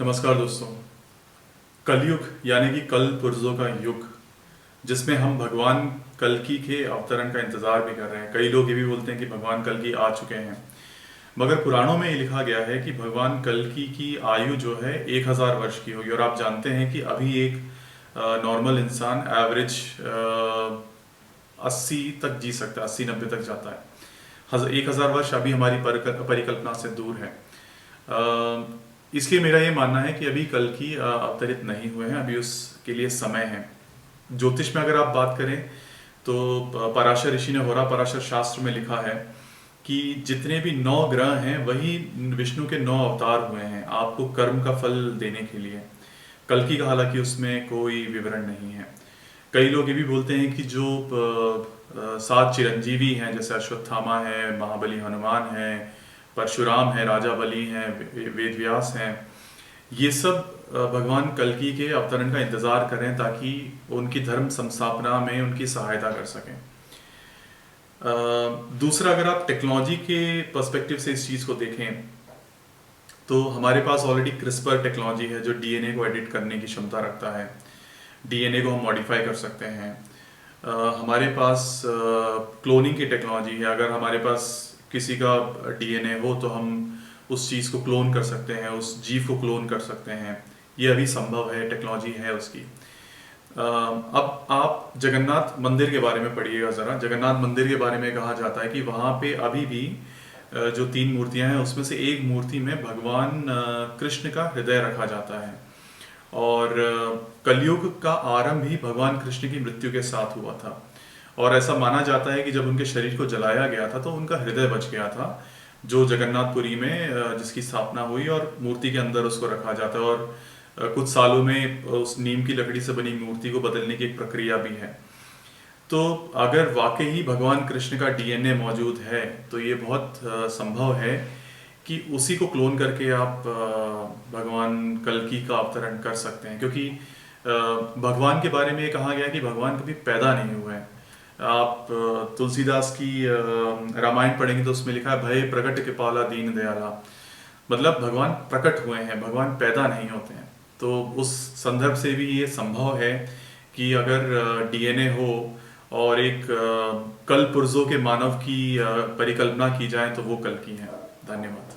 नमस्कार दोस्तों। कलयुग यानी कि कल पुर्जों का युग, जिसमें हम भगवान कल्कि के अवतरण का इंतजार भी कर रहे हैं। कई लोग ये भी बोलते हैं कि भगवान कल्कि आ चुके हैं, मगर पुराणों में ये लिखा गया है कि भगवान कल्कि की आयु जो है 1000 वर्ष की होगी। और आप जानते हैं कि अभी एक नॉर्मल इंसान एवरेज 80 तक जी सकता है, 80-90 तक जाता है। 1000 वर्ष अभी हमारी परिकल्पना से दूर है। इसलिए मेरा ये मानना है कि अभी कल्कि अवतरित नहीं हुए हैं, अभी उसके लिए समय है। ज्योतिष में अगर आप बात करें तो पराशर ऋषि ने होरा पराशर शास्त्र में लिखा है कि जितने भी 9 ग्रह हैं वही विष्णु के 9 अवतार हुए हैं आपको कर्म का फल देने के लिए। कल्कि का हालांकि उसमें कोई विवरण नहीं है। कई लोग ये भी बोलते हैं कि जो 7 चिरंजीवी हैं, जैसे अश्वत्थामा है, महाबली हनुमान है, परशुराम है, राजा बलि हैं, वेद व्यास हैं, ये सब भगवान कल्कि के अवतरण का इंतजार करें ताकि उनकी धर्म संस्थापना में उनकी सहायता कर सकें। दूसरा, अगर आप टेक्नोलॉजी के पर्सपेक्टिव से इस चीज़ को देखें तो हमारे पास ऑलरेडी क्रिस्पर टेक्नोलॉजी है जो डीएनए को एडिट करने की क्षमता रखता है। डीएनए को हम मॉडिफाई कर सकते हैं। हमारे पास क्लोनिंग की टेक्नोलॉजी है। अगर हमारे पास किसी का डीएनए हो तो हम उस चीज़ को क्लोन कर सकते हैं, उस जीव को क्लोन कर सकते हैं। ये अभी संभव है, टेक्नोलॉजी है उसकी। अब आप जगन्नाथ मंदिर के बारे में पढ़िएगा ज़रा। जगन्नाथ मंदिर के बारे में कहा जाता है कि वहाँ पे अभी भी जो 3 मूर्तियाँ हैं उसमें से एक मूर्ति में भगवान कृष्ण का हृदय रखा जाता है। और कलयुग का आरंभ ही भगवान कृष्ण की मृत्यु के साथ हुआ था। और ऐसा माना जाता है कि जब उनके शरीर को जलाया गया था तो उनका हृदय बच गया था, जो जगन्नाथपुरी में जिसकी स्थापना हुई, और मूर्ति के अंदर उसको रखा जाता है। और कुछ सालों में उस नीम की लकड़ी से बनी मूर्ति को बदलने की एक प्रक्रिया भी है। तो अगर वाकई ही भगवान कृष्ण का डीएनए मौजूद है तो ये बहुत संभव है कि उसी को क्लोन करके आप भगवान कल्कि का अवतरण कर सकते हैं। क्योंकि भगवान के बारे में ये कहा गया है कि भगवान कभी पैदा नहीं हुए हैं। आप तुलसीदास की रामायण पढ़ेंगे तो उसमें लिखा है, भय प्रकट कृपाला दीन दयाला। मतलब भगवान प्रकट हुए हैं, भगवान पैदा नहीं होते हैं। तो उस संदर्भ से भी ये संभव है कि अगर डीएनए हो और एक कल पुर्जों के मानव की परिकल्पना की जाए तो वो कल्कि है। धन्यवाद।